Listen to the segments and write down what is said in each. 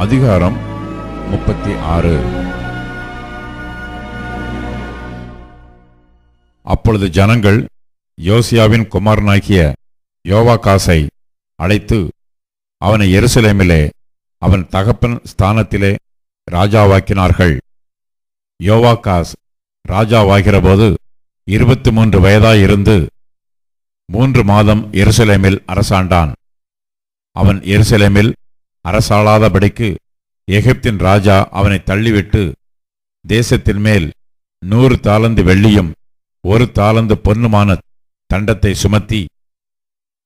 அதிகாரம் 36. அப்பொழுது ஜனங்கள் யோசியாவின் குமாரனாகிய யோவாகாசை அழைத்து அவனை எருசலேமிலே அவன் தகப்பன் ஸ்தானத்திலே ராஜாவாக்கினார்கள். யோவாகாஸ் ராஜாவாகிறபோது 23 வயதாயிருந்து 3 மாதம் எருசலேமில் அரசாண்டான். அவன் எருசலேமில் அரசாளாதபடிக்கு எகிப்தின் ராஜா அவனை தள்ளிவிட்டு தேசத்தின் மேல் 100 தாலந்து வெள்ளியும் 1 தாலந்து பொன்னுமான தண்டத்தை சுமத்தி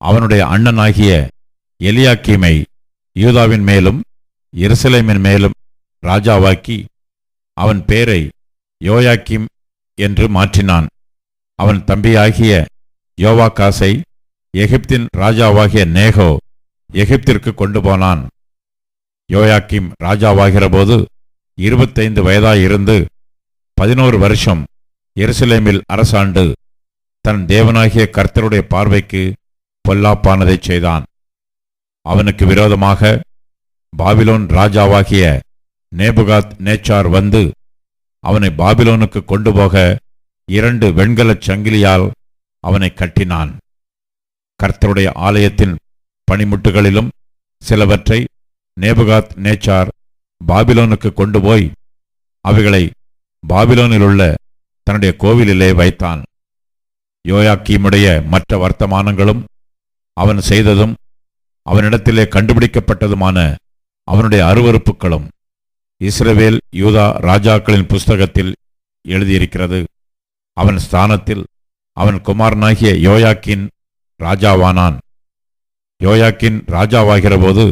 அவனுடைய அண்ணனாகிய எலியாக்கீமை யூதாவின் மேலும் எருசலேமின் மேலும் ராஜாவாக்கி அவன் பேரை யோயாக்கீம் என்று மாற்றினான். அவன் தம்பியாகிய யோவாகாசை எகிப்தின் ராஜாவாகிய நேகோ எகிப்திற்கு கொண்டு போனான். யோயாக்கீம் ராஜாவாகிறபோது 25 வயதாயிருந்து 11 வருஷம் எருசலேமில் அரசாண்டு தன் தேவனாகிய கர்த்தருடைய பார்வைக்கு பொல்லாப்பானதைச் செய்தான். அவனுக்கு விரோதமாக பாபிலோன் ராஜாவாகிய நேபுகாத் நேச்சார் வந்து அவனை பாபிலோனுக்கு கொண்டு போக 2 வெண்கலச் சங்கிலியால் அவனை கட்டினான். கர்த்தருடைய ஆலயத்தின் பணிமுட்டுகளிலும் சிலவற்றை நேபுகாத் நேச்சார் பாபிலோனுக்கு கொண்டு போய் அவைகளை பாபிலோனிலுள்ள தன்னுடைய கோவிலிலே வைத்தான். யோயாக்கீமுடைய மற்ற வர்த்தமானங்களும் அவன் செய்ததும் அவனிடத்திலே கண்டுபிடிக்கப்பட்டதுமான அவனுடைய அருவருப்புகளும் இஸ்ரவேல் யூதா ராஜாக்களின் புஸ்தகத்தில் எழுதியிருக்கிறது. அவன் ஸ்தானத்தில் அவன் குமாரனாகிய யோயாக்கீன் ராஜாவானான். யோயாக்கீன் ராஜாவாகிறபோது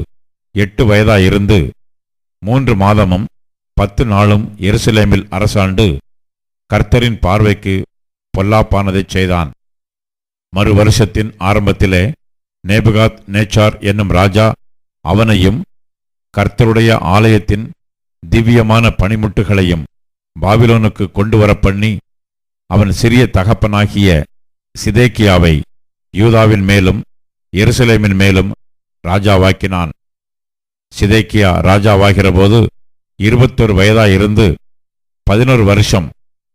8 வயதாயிருந்து 3 மாதமும் 10 நாளும் எருசலேமில் அரசாண்டு கர்த்தரின் பார்வைக்கு பொல்லாப்பானதைச் செய்தான். மறு வருஷத்தின் ஆரம்பத்திலே நேபுகாத் நேச்சார் என்னும் ராஜா அவனையும் கர்த்தருடைய ஆலயத்தின் திவ்யமான பணிமுட்டுகளையும் பாபிலோனுக்கு கொண்டு வர பண்ணி அவன் சிறிய தகப்பனாகிய சிதேக்கியாவை யூதாவின் மேலும் எருசலேமின் மேலும் ராஜாவாக்கினான். சிதேக்கியா ராஜாவாகிறபோது 21 வயதாயிருந்து 11 வருஷம்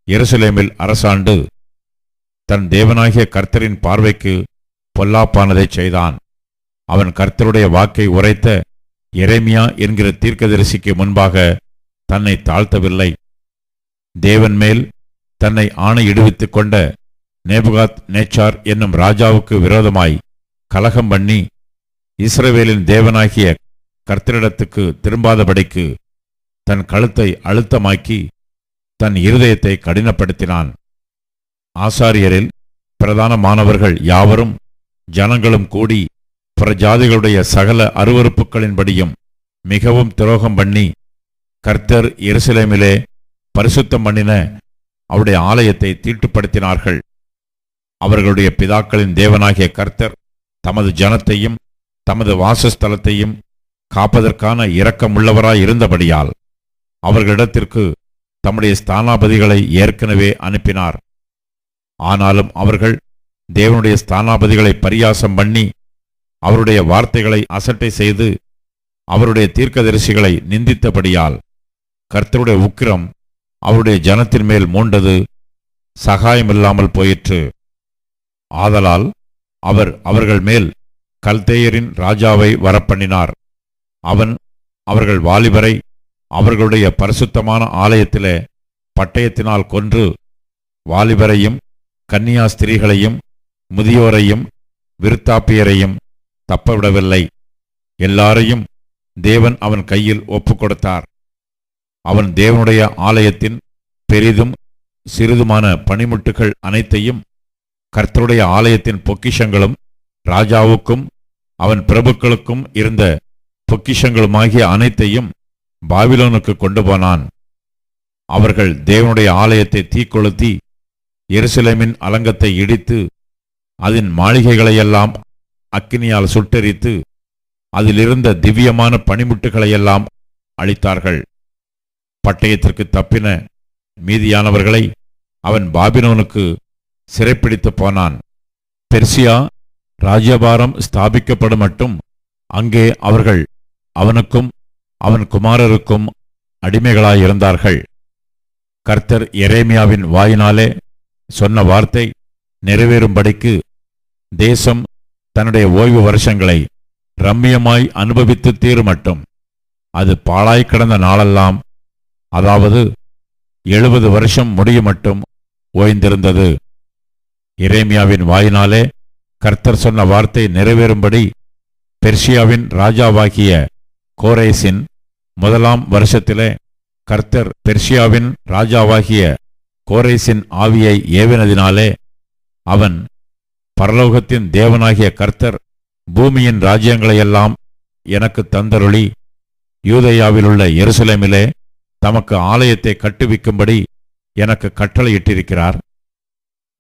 எருசலேமில் அரசாண்டு தன் தேவனாகிய கர்த்தரின் பார்வைக்கு பொல்லாப்பானதைச் செய்தான். அவன் கர்த்தருடைய வாக்கை உரைத்த எரேமியா என்கிற தீர்க்கதரிசிக்கு முன்பாக தன்னை தாழ்த்தவில்லை. தேவன் மேல் தன்னை ஆணையிடுவித்துக் கொண்ட நேபுகாத் நேச்சார் என்னும் ராஜாவுக்கு விரோதமாய் கலகம் பண்ணி இஸ்ரவேலின் தேவனாகிய கர்த்தரிடத்துக்கு திரும்பாதபடிக்கு தன் கழுத்தை அழுத்தமாக்கி தன் இருதயத்தை கடினப்படுத்தினான். ஆசாரியரில் பிரதானமானவர்கள் யாவரும் ஜனங்களும் கூடி புறஜாதிகளுடைய சகல அருவருப்புகளின்படியும் மிகவும் துரோகம் பண்ணி கர்த்தர் எருசலேமிலே பரிசுத்தம் பண்ணின அவருடைய ஆலயத்தை தீட்டுப்படுத்தினார்கள். அவர்களுடைய பிதாக்களின் தேவனாகிய கர்த்தர் தமது ஜனத்தையும் தமது வாசஸ்தலத்தையும் காப்பதற்கான இரக்கமுள்ளவராயிருந்தபடியால் அவர்களிடத்திற்கு தம்முடைய ஸ்தானாபதிகளை ஏற்கனவே அனுப்பினார். ஆனாலும் அவர்கள் தேவனுடைய ஸ்தானாபதிகளை பரியாசம் பண்ணி அவருடைய வார்த்தைகளை அசட்டை செய்து அவருடைய தீர்க்கதரிசிகளை நிந்தித்தபடியால் கர்த்தருடைய உக்கிரம் அவருடைய ஜனத்தின் மேல் மூண்டது சகாயமில்லாமல் போயிற்று. ஆதலால் அவர் அவர்கள் மேல் கல்தேயரின் ராஜாவை வரப்பண்ணினார். அவன் அவர்கள் வாலிபரை அவர்களுடைய பரிசுத்தமான ஆலயத்திலே பட்டயத்தினால் கொன்று வாலிபரையும் கன்னியா ஸ்திரீகளையும் முதியோரையும் விருத்தாப்பியரையும் தப்பவிடவில்லை. எல்லாரையும் தேவன் அவன் கையில் ஒப்புக்கொடுத்தார். அவன் தேவனுடைய ஆலயத்தின் பெரிதும் சிறிதுமான பணிமுட்டுகள் அனைத்தையும் கர்த்தருடைய ஆலயத்தின் பொக்கிஷங்களும் ராஜாவுக்கும் அவன் பிரபுக்களுக்கும் இருந்த பொக்கிஷங்களுமாகிய அனைத்தையும் பாபிலோனுக்கு கொண்டு போனான். அவர்கள் தேவனுடைய ஆலயத்தை தீக்கொளுத்தி எருசலேமின் அலங்கத்தை இடித்து அதன் மாளிகைகளையெல்லாம் அக்கினியால் சுட்டெரித்து அதிலிருந்த திவ்யமான பணிமுட்டுகளையெல்லாம் அழித்தார்கள். பட்டயத்திற்கு தப்பின மீதியானவர்களை அவன் பாபிலோனுக்கு சிறைப்பிடித்து போனான். பெர்சியா ராஜ்யபாரம் ஸ்தாபிக்கப்படும் மட்டும் அங்கே அவர்கள் அவனுக்கும் அவன் குமாரருக்கும் அடிமைகளாயிருந்தார்கள். கர்த்தர் எரேமியாவின் வாயினாலே சொன்ன வார்த்தை நிறைவேறும்படிக்கு தேசம் தன்னுடைய ஓய்வு வருஷங்களை ரம்மியமாய் அனுபவித்து தீருமட்டும் அது பாழாய் கிடந்த நாளெல்லாம், அதாவது 70 வருஷம் முடியுமட்டும் ஓய்ந்திருந்தது. எரேமியாவின் வாயினாலே கர்த்தர் சொன்ன வார்த்தை நிறைவேறும்படி பெர்சியாவின் ராஜாவாகிய கோரேசின் 1ஆம் வருஷத்திலே கர்த்தர் பெர்சியாவின் ராஜாவாகிய கோரேசின் ஆவியை ஏவினதினாலே அவன், பரலோகத்தின் தேவனாகிய கர்த்தர் பூமியின் ராஜ்யங்களையெல்லாம் எனக்கு தந்தருளி யூதேயாவிலுள்ள எருசலேமிலே தமக்கு ஆலயத்தை கட்டுவிக்கும்படி எனக்கு கட்டளையிட்டிருக்கிறார்.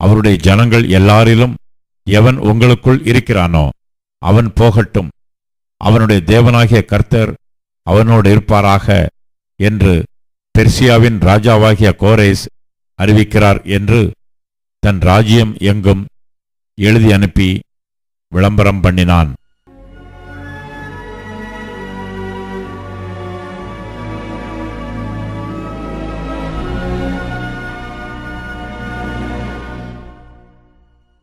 அவருடைய ஜனங்கள் எல்லாரிலும் எவன் உங்களுக்குள் இருக்கிறானோ அவன் போகட்டும், அவனுடைய தேவனாகிய கர்த்தர் அவனோடு இருப்பாராக என்று பெர்சியாவின் ராஜாவாகிய கோரேஸ் அறிவிக்கிறார் என்று தன் ராஜ்யம் எங்கும் எழுதி அனுப்பி விளம்பரம் பண்ணினான்.